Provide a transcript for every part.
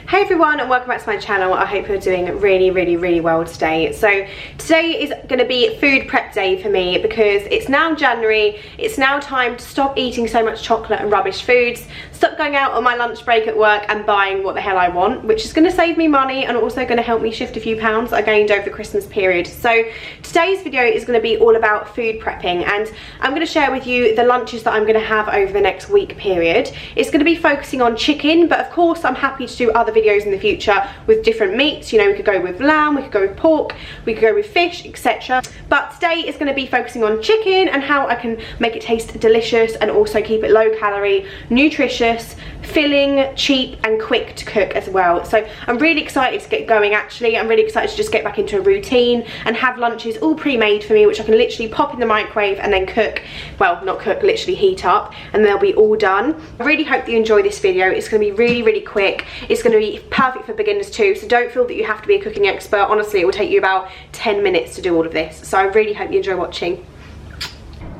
Hey everyone, and welcome back to my channel. I hope you're doing really well today. So today is going to be food prep day for me because it's now January. It's now time to stop eating so much chocolate and rubbish foods, stop going out on my lunch break at work and buying what the hell I want, which is going to save me money and also going to help me shift a few pounds I gained over the Christmas period. So today's video is going to be all about food prepping, and I'm going to share with you the lunches that I'm going to have over the next week period. It's going to be focusing on chicken, but of course I'm happy to do other videos in the future with different meats. You know, we could go with lamb, we could go with pork, we could go with fish, etc. But today is going to be focusing on chicken and how I can make it taste delicious and also keep it low calorie, nutritious, filling, cheap and quick to cook as well. So I'm really excited to get going. Actually, I'm really excited to just get back into a routine and have lunches all pre-made for me, which I can literally pop in the microwave and then cook. Well, not cook, literally heat up, and they'll be all done. I really hope that you enjoy this video. It's going to be really quick. It's going to be perfect for beginners too, so don't feel that you have to be a cooking expert. Honestly, it will take you about 10 minutes to do all of this, so I really hope you enjoy watching.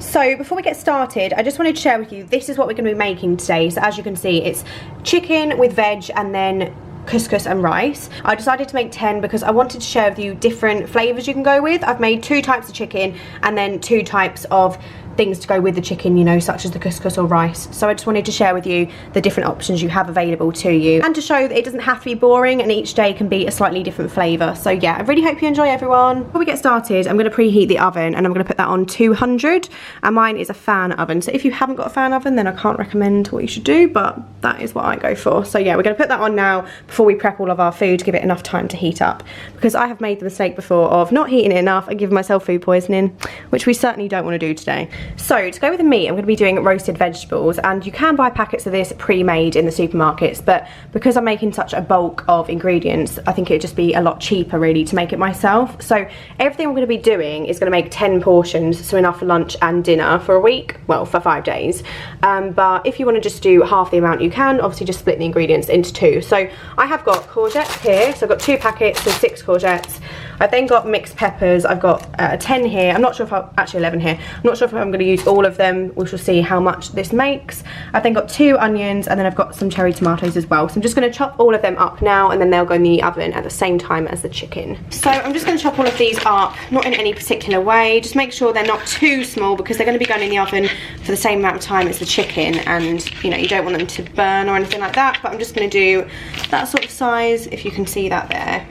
So before we get started, I just wanted to share with you, this is what we're going to be making today. So as you can see, it's chicken with veg and then couscous and rice. I decided to make 10 because I wanted to share with you different flavours you can go with. I've made 2 types of chicken and then 2 types of things to go with the chicken, you know, such as the couscous or rice. So I just wanted to share with you the different options you have available to you, and to show that it doesn't have to be boring and each day can be a slightly different flavour. So yeah, I really hope you enjoy, everyone. Before we get started, I'm going to preheat the oven and I'm going to put that on 200, and mine is a fan oven. So if you haven't got a fan oven, then I can't recommend what you should do, but that is what I go for. So yeah, we're going to put that on now before we prep all of our food to give it enough time to heat up, because I have made the mistake before of not heating it enough and giving myself food poisoning, which we certainly don't want to do today. So to go with the meat, I'm going to be doing roasted vegetables, and you can buy packets of this pre-made in the supermarkets, but because I'm making such a bulk of ingredients, I think it'd just be a lot cheaper really to make it myself. So everything I'm going to be doing is going to make 10 portions, so enough for lunch and dinner for a week, well, for 5 days. But if you want to just do half the amount, you can obviously just split the ingredients into 2. So I have got courgettes here, so I've got 2 packets, so 6 courgettes. I've then got mixed peppers. I've got 10 here. I'm not sure if actually 11 here. I'm not sure if I'm going to use all of them. We shall see how much this makes. I've then got 2 onions, and then I've got some cherry tomatoes as well. So I'm just going to chop all of them up now, and then they'll go in the oven at the same time as the chicken. So I'm just going to chop all of these up, not in any particular way. Just make sure they're not too small, because they're going to be going in the oven for the same amount of time as the chicken, and you know, you don't want them to burn or anything like that. But I'm just going to do that sort of size, if you can see that there.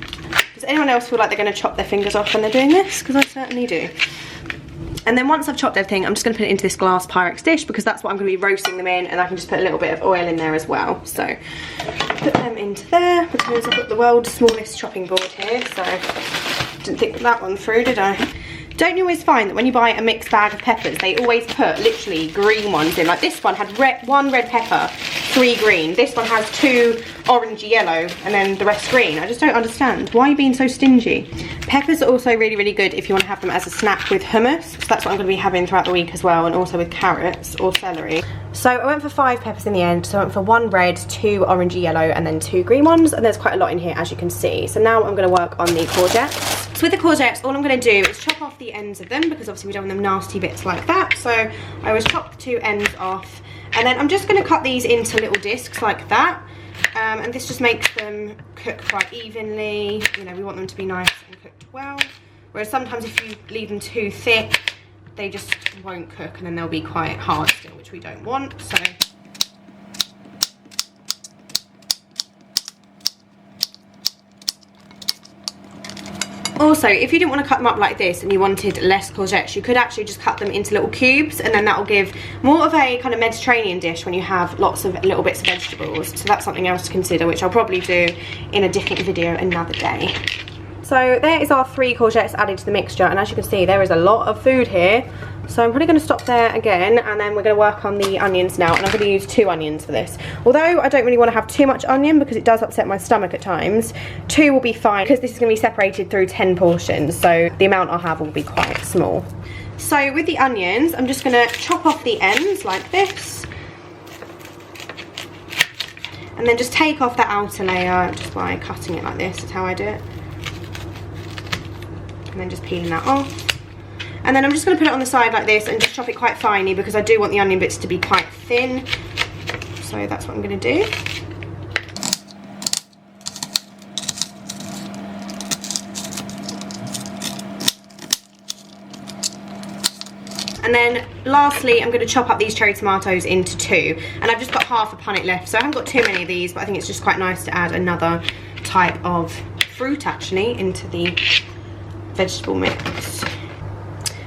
Does anyone else feel like they're going to chop their fingers off when they're doing this? Because I certainly do. And then once I've chopped everything, I'm just going to put it into this glass Pyrex dish, because that's what I'm going to be roasting them in, and I can just put a little bit of oil in there as well. So put them into there, because I've got the world's smallest chopping board here, so didn't think that one through, did I? Don't you always find that when you buy a mixed bag of peppers, they always put literally green ones in? Like this one had 1 red pepper, 3 green. This one has 2 orangey yellow, and then the rest green. I just don't understand. Why are you being so stingy? Peppers are also really good if you want to have them as a snack with hummus. So that's what I'm going to be having throughout the week as well, and also with carrots or celery. So I went for 5 peppers in the end. So I went for 1 red, 2 orangey yellow, and then 2 green ones. And there's quite a lot in here, as you can see. So now I'm going to work on the courgettes. So with the courgettes, all I'm going to do is chop off the ends of them, because obviously we don't want them nasty bits like that. So I always chop the 2 ends off, and then I'm just going to cut these into little discs like that. And this just makes them cook quite evenly. You know, we want them to be nice and cooked well. Whereas sometimes if you leave them too thick, they just won't cook, and then they'll be quite hard still, which we don't want. So also, if you didn't want to cut them up like this and you wanted less courgettes, you could actually just cut them into little cubes, and then that will give more of a kind of Mediterranean dish when you have lots of little bits of vegetables. So that's something else to consider, which I'll probably do in a different video another day. So there is our 3 courgettes added to the mixture, and as you can see, there is a lot of food here. So I'm probably going to stop there again, and then we're going to work on the onions now, and I'm going to use 2 onions for this. Although I don't really want to have too much onion, because it does upset my stomach at times, 2 will be fine, because this is going to be separated through 10 portions, so the amount I'll have will be quite small. So with the onions, I'm just going to chop off the ends like this, and then just take off the outer layer just by cutting it like this. That's how I do it. And then just peeling that off. And then I'm just going to put it on the side like this and just chop it quite finely, because I do want the onion bits to be quite thin. So that's what I'm going to do. And then lastly, I'm going to chop up these cherry tomatoes into 2. And I've just got half a punnet left, so I haven't got too many of these, but I think it's just quite nice to add another type of fruit actually into the vegetable mix.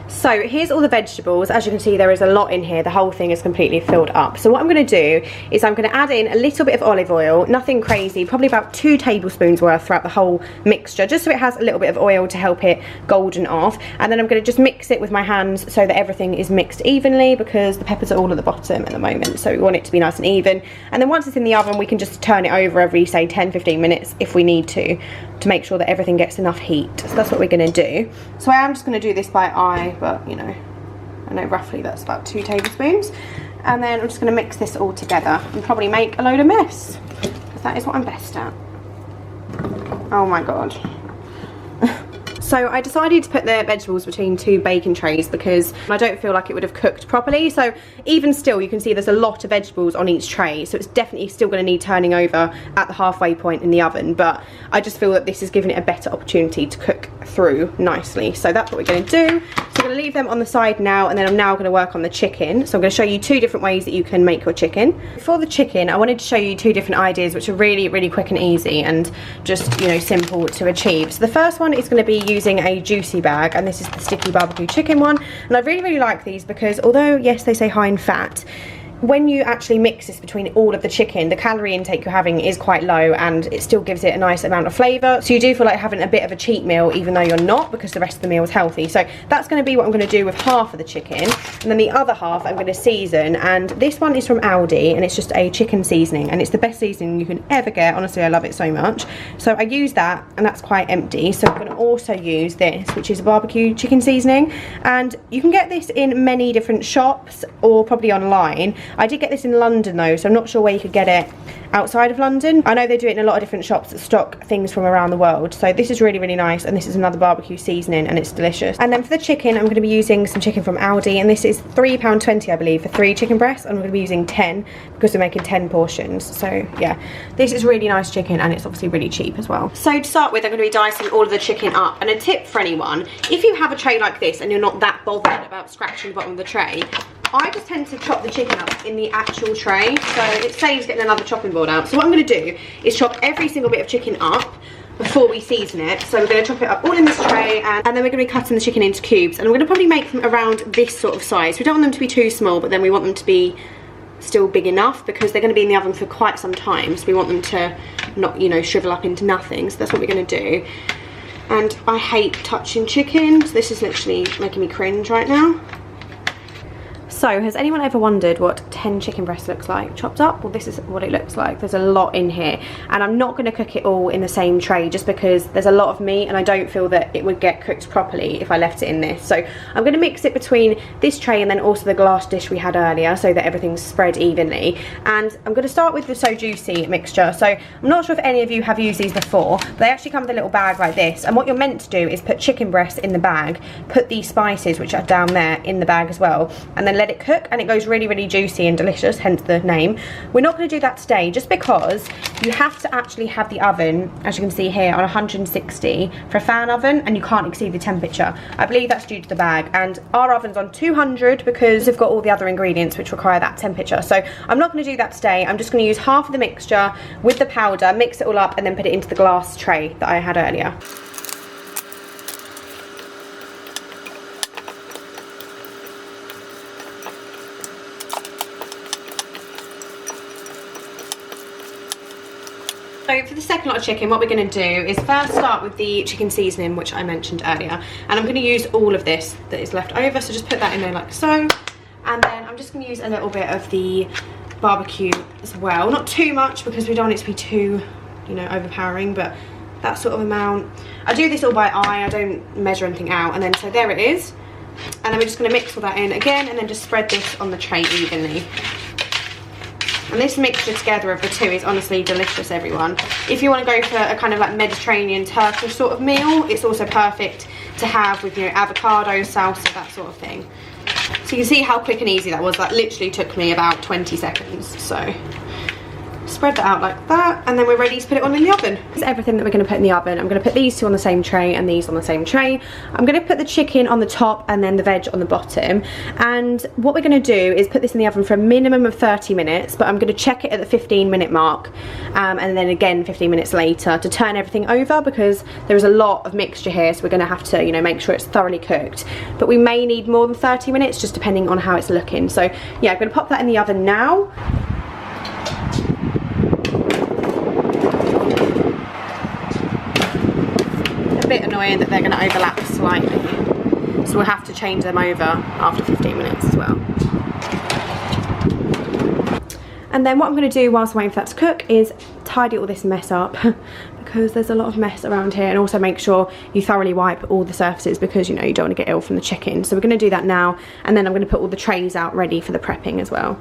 So here's all the vegetables. As you can see, there is a lot in here. The whole thing is completely filled up. So what I'm going to do is I'm going to add in a little bit of olive oil, nothing crazy, probably about 2 tablespoons worth throughout the whole mixture, just so it has a little bit of oil to help it golden off. And then I'm going to just mix it with my hands so that everything is mixed evenly, because the peppers are all at the bottom at the moment, so we want it to be nice and even. And then once it's in the oven, we can just turn it over every, say, 10-15 minutes if we need to make sure that everything gets enough heat. So that's what we're going to do. So I am just going to do this by eye, but you know, I know roughly that's about 2 tablespoons. And then I'm just going to mix this all together and probably make a load of mess, because that is what I'm best at. Oh my god. So I decided to put the vegetables between 2 baking trays because I don't feel like it would have cooked properly. So even still, you can see there's a lot of vegetables on each tray, so it's definitely still going to need turning over at the halfway point in the oven, but I just feel that this is giving it a better opportunity to cook through nicely. So that's what we're going to do. So I'm going to leave them on the side now, and then I'm now going to work on the chicken. So I'm going to show you 2 different ways that you can make your chicken. For the chicken, I wanted to show you 2 different ideas which are really, really quick and easy and just, you know, simple to achieve. So the first one is going to be using a juicy bag, and this is the sticky barbecue chicken one. And I really, really like these because although, yes, they say high in fat, when you actually mix this between all of the chicken, the calorie intake you're having is quite low, and it still gives it a nice amount of flavour. So you do feel like having a bit of a cheat meal, even though you're not, because the rest of the meal is healthy. So that's going to be what I'm going to do with half of the chicken, and then the other half I'm going to season. And this one is from Aldi, and it's just a chicken seasoning, and it's the best seasoning you can ever get. Honestly, I love it so much. So I use that, and that's quite empty. So I'm going to also use this, which is a barbecue chicken seasoning, and you can get this in many different shops or probably online. I did get this in London though, so I'm not sure where you could get it outside of London. I know they do it in a lot of different shops that stock things from around the world. So this is really, really nice, and this is another barbecue seasoning, and it's delicious. And then for the chicken, I'm going to be using some chicken from Aldi, and this is £3.20 I believe for 3 chicken breasts. I'm going to be using 10 because we're making 10 portions. So yeah, this is really nice chicken, and it's obviously really cheap as well. So to start with, I'm going to be dicing all of the chicken up. And a tip for anyone, if you have a tray like this and you're not that bothered about scratching the bottom of the tray, I just tend to chop the chicken up in the actual tray, so it saves getting another chopping board out. So what I'm going to do is chop every single bit of chicken up before we season it. So we're going to chop it up all in this tray, and then we're going to be cutting the chicken into cubes, and we're going to probably make them around this sort of size. We don't want them to be too small, but then we want them to be still big enough because they're going to be in the oven for quite some time, so we want them to not, you know, shrivel up into nothing. So that's what we're going to do. And I hate touching chicken, so this is literally making me cringe right now. So has anyone ever wondered what 10 chicken breasts looks like chopped up? Well, this is what it looks like. There's a lot in here, and I'm not going to cook it all in the same tray just because there's a lot of meat, and I don't feel that it would get cooked properly if I left it in this. So I'm going to mix it between this tray and then also the glass dish we had earlier so that everything's spread evenly. And I'm going to start with the So Juicy mixture. So I'm not sure if any of you have used these before, but they actually come with a little bag like this, and what you're meant to do is put chicken breasts in the bag, put these spices which are down there in the bag as well, and then let it cook, and it goes really, really juicy and delicious, hence the name. We're not going to do that today just because you have to actually have the oven, as you can see here, on 160 for a fan oven, and you can't exceed the temperature. I believe that's due to the bag, and our oven's on 200 because we've got all the other ingredients which require that temperature. So I'm not going to do that today. I'm just going to use half of the mixture with the powder, mix it all up, and then put it into the glass tray that I had earlier. So for the second lot of chicken, what we're going to do is first start with the chicken seasoning, which I mentioned earlier. And I'm going to use all of this that is left over, so just put that in there like so. And then I'm just going to use a little bit of the barbecue as well. Not too much because we don't want it to be too, you know, overpowering, but that sort of amount. I do this all by eye, I don't measure anything out. And then so there it is. And then we're just going to mix all that in again, and then just spread this on the tray evenly. And this mixture together of the two is honestly delicious, everyone. If you want to go for a kind of like Mediterranean Turkish sort of meal, it's also perfect to have with, you know, avocado, salsa, that sort of thing. So you can see how quick and easy that was. That literally took me about 20 seconds. So spread that out like that, and then we're ready to put it on in the oven. This is everything that we're going to put in the oven. I'm going to put these two on the same tray and these on the same tray. I'm going to put the chicken on the top and then the veg on the bottom. And what we're going to do is put this in the oven for a minimum of 30 minutes, but I'm going to check it at the 15-minute mark, and then again 15 minutes later to turn everything over, because there is a lot of mixture here, so we're going to have to, you know, make sure it's thoroughly cooked. But we may need more than 30 minutes, just depending on how it's looking. So yeah, I'm going to pop that in the oven now. A bit annoying that they're going to overlap slightly, so we'll have to change them over after 15 minutes as well. And then what I'm going to do whilst I'm waiting for that to cook is tidy all this mess up because there's a lot of mess around here, and also make sure you thoroughly wipe all the surfaces, because you know you don't want to get ill from the chicken. So we're going to do that now, and then I'm going to put all the trays out ready for the prepping as well.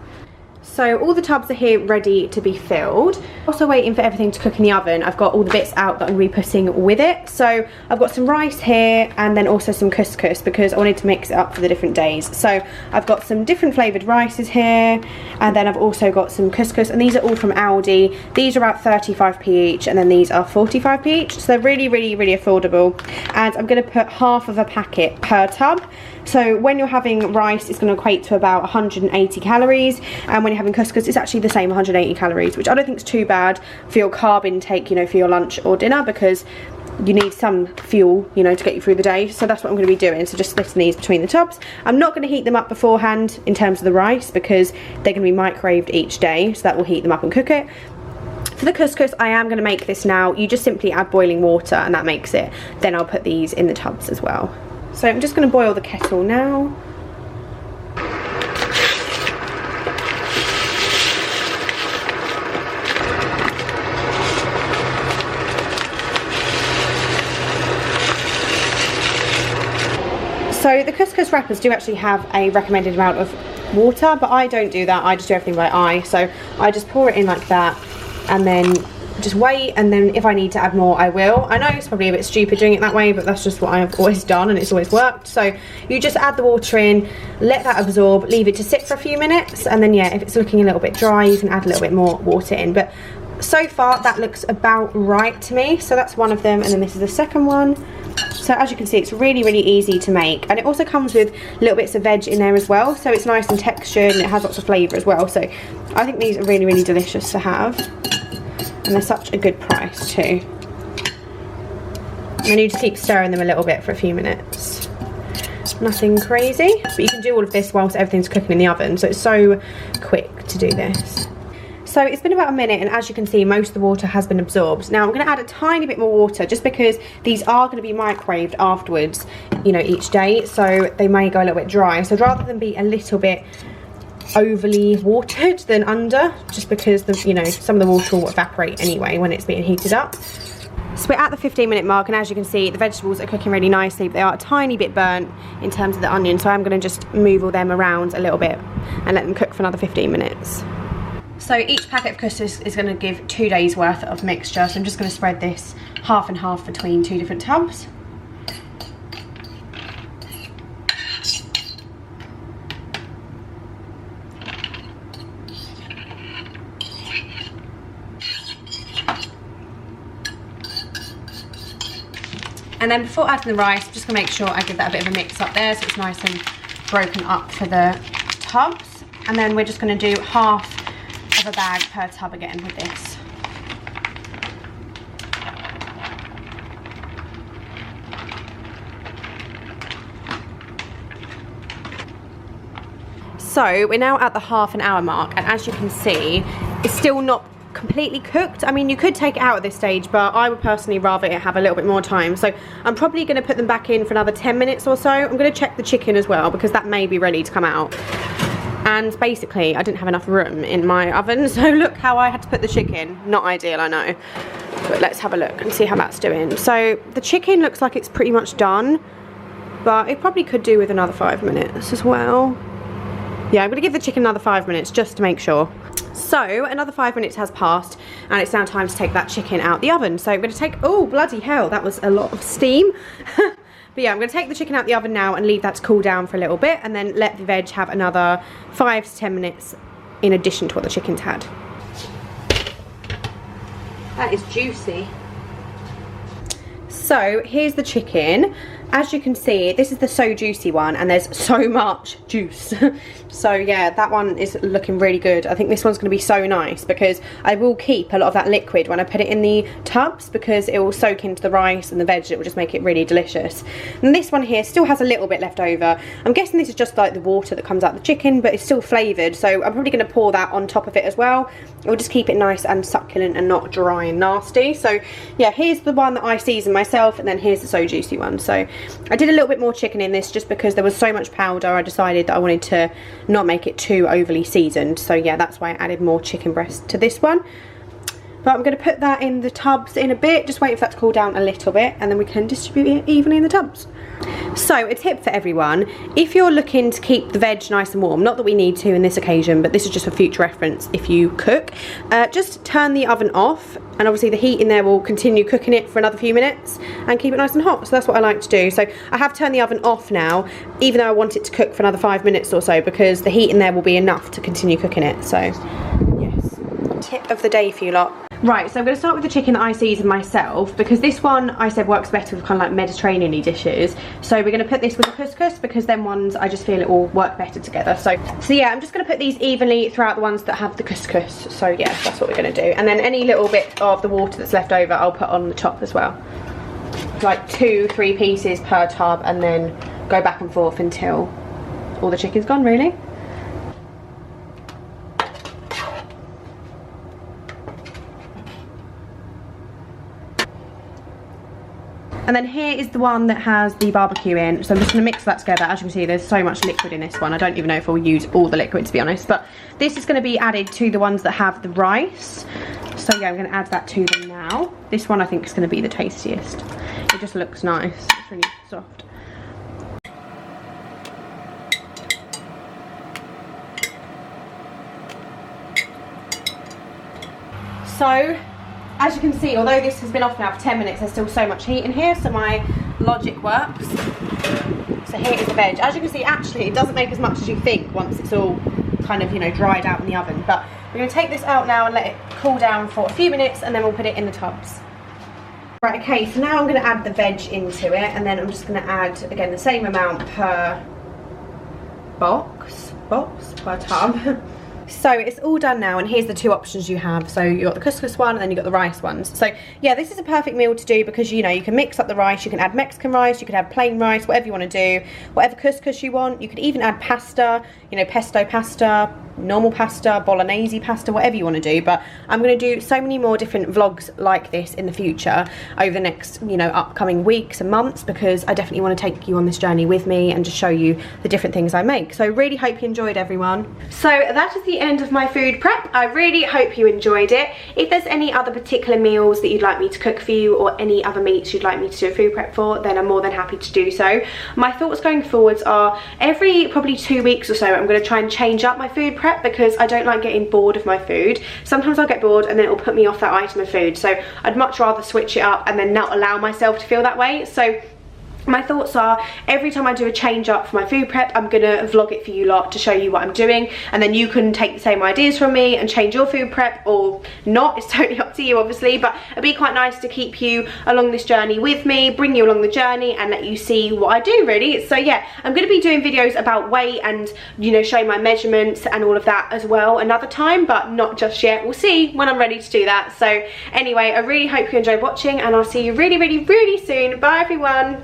So all the tubs are here ready to be filled. Also waiting for everything to cook in the oven. I've got all the bits out that I'm going to be putting with it. So I've got some rice here, and then also some couscous, because I wanted to mix it up for the different days. So I've got some different flavoured rices here, and then I've also got some couscous, and these are all from Aldi. These are about 35p each, and then these are 45p each. So they're really, really, really affordable. And I'm going to put half of a packet per tub. So when you're having rice, it's going to equate to about 180 calories, and when you're having couscous, it's actually the same, 180 calories, which I don't think is too bad for your carb intake, you know, for your lunch or dinner, because you need some fuel, you know, to get you through the day. So that's what I'm going to be doing. So just splitting these between the tubs. I'm not going to heat them up beforehand in terms of the rice, because they're going to be microwaved each day, so that will heat them up and cook it. For the couscous, I am going to make this now. You just simply add boiling water and that makes it. Then I'll put these in the tubs as well. So I'm just going to boil the kettle now. So the couscous wrappers do actually have a recommended amount of water, but I don't do that. I just do everything by eye. So I just pour it in like that, and then just wait, and then if I need to add more I will. I know it's probably a bit stupid doing it that way, but that's just what I've always done and it's always worked. So you just add the water in, let that absorb, leave it to sit for a few minutes, and then yeah, if it's looking a little bit dry, you can add a little bit more water in. But so far that looks about right to me. So that's one of them, and then this is the second one. So as you can see, it's really, really easy to make, and it also comes with little bits of veg in there as well, so it's nice and textured and it has lots of flavour as well. So I think these are really, really delicious to have, and they're such a good price too. And then you just keep stirring them a little bit for a few minutes. Nothing crazy, but you can do all of this whilst everything's cooking in the oven, so it's so quick to do this. So it's been about a minute, and as you can see, most of the water has been absorbed. Now I'm going to add a tiny bit more water, just because these are going to be microwaved afterwards, you know, each day, so they may go a little bit dry. So rather than be a little bit overly watered than under, just because the, you know, some of the water will evaporate anyway when it's being heated up. So we're at the 15-minute mark, and as you can see, the vegetables are cooking really nicely, but they are a tiny bit burnt in terms of the onion, so I'm going to just move all them around a little bit and let them cook for another 15 minutes. So each packet of couscous is going to give 2 days worth of mixture, so I'm just going to spread this half and half between 2 different tubs. And then before adding the rice, I'm just going to make sure I give that a bit of a mix up there so it's nice and broken up for the tubs. And then we're just going to do half of a bag per tub again with this. So we're now at the half an hour mark, and as you can see, it's still not completely cooked. I mean, you could take it out at this stage, but I would personally rather it have a little bit more time. So I'm probably going to put them back in for another 10 minutes or so. I'm going to check the chicken as well, because that may be ready to come out. And basically, I didn't have enough room in my oven, so look how I had to put the chicken. Not ideal, I know. But let's have a look and see how that's doing. So the chicken looks like it's pretty much done, but it probably could do with another 5 minutes as well. Yeah, I'm going to give the chicken another 5 minutes just to make sure. So another 5 minutes has passed, and it's now time to take that chicken out the oven. So I'm going to take, oh bloody hell, that was a lot of steam. But yeah, I'm going to take the chicken out the oven now and leave that to cool down for a little bit, and then let the veg have another 5 to 10 minutes in addition to what the chicken's had. That is juicy. So here's the chicken. As you can see, this is the so juicy one, and there's so much juice. So yeah, that one is looking really good. I think this one's going to be so nice because I will keep a lot of that liquid when I put it in the tubs, because it will soak into the rice and the veg. It will just make it really delicious. And this one here still has a little bit left over. I'm guessing this is just like the water that comes out of the chicken, but it's still flavoured, so I'm probably going to pour that on top of it as well. It will just keep it nice and succulent and not dry and nasty. So yeah, here's the one that I seasoned myself, and then here's the so juicy one. So I did a little bit more chicken in this just because there was so much powder. I decided that I wanted to not make it too overly seasoned. So yeah, that's why I added more chicken breast to this one. But I'm going to put that in the tubs in a bit, just wait for that to cool down a little bit, and then we can distribute it evenly in the tubs. So a tip for everyone, if you're looking to keep the veg nice and warm, not that we need to in this occasion, but this is just for future reference if you cook, just turn the oven off, and obviously the heat in there will continue cooking it for another few minutes and keep it nice and hot. So that's what I like to do. So I have turned the oven off now, even though I want it to cook for another 5 minutes or so, because the heat in there will be enough to continue cooking it. So yes, tip of the day for you lot. Right, so I'm going to start with the chicken that I seasoned myself, because this one I said works better with kind of like Mediterranean-y dishes. So we're going to put this with the couscous, because them ones I just feel it will work better together. So yeah, I'm just going to put these evenly throughout the ones that have the couscous. So yeah, that's what we're going to do. And then any little bit of the water that's left over I'll put on the top as well. Like 2-3 pieces per tub, and then go back and forth until all the chicken's gone, really. And then here is the one that has the barbecue in. So I'm just going to mix that together. As you can see, there's so much liquid in this one. I don't even know if we'll use all the liquid, to be honest. But this is going to be added to the ones that have the rice. So yeah, I'm going to add that to them now. This one I think is going to be the tastiest. It just looks nice. It's really soft. So, as you can see, although this has been off now for 10 minutes, there's still so much heat in here, so my logic works. So here is the veg. As you can see, actually, it doesn't make as much as you think once it's all kind of, you know, dried out in the oven. But we're going to take this out now and let it cool down for a few minutes, and then we'll put it in the tubs. Right, okay, so now I'm going to add the veg into it, and then I'm just going to add, again, the same amount per box per tub. So it's all done now, and here's the two options you have. So you've got the couscous one, and then you've got the rice ones. So yeah, this is a perfect meal to do, because you know, you can mix up the rice, you can add Mexican rice, you can add plain rice, whatever you want to do, whatever couscous you want. You could even add pasta, you know, pesto pasta, normal pasta, bolognese pasta, whatever you want to do. But I'm going to do so many more different vlogs like this in the future over the next, you know, upcoming weeks and months, because I definitely want to take you on this journey with me and just show you the different things I make. So really hope you enjoyed, everyone. So that is the end of my food prep. I really hope you enjoyed it. If there's any other particular meals that you'd like me to cook for you, or any other meats you'd like me to do a food prep for, then I'm more than happy to do so. My thoughts going forwards are every probably 2 weeks or so I'm going to try and change up my food prep, because I don't like getting bored of my food. Sometimes I'll get bored and then it'll put me off that item of food, so I'd much rather switch it up and then not allow myself to feel that way. So my thoughts are, every time I do a change up for my food prep, I'm gonna vlog it for you lot to show you what I'm doing, and then you can take the same ideas from me and change your food prep or not. It's totally up to you, obviously, but it'd be quite nice to keep you along this journey with me, bring you along the journey and let you see what I do, really. So yeah, I'm gonna be doing videos about weight and, you know, showing my measurements and all of that as well another time, but not just yet. We'll see when I'm ready to do that. So anyway, I really hope you enjoyed watching, and I'll see you really, really, really soon. Bye, everyone.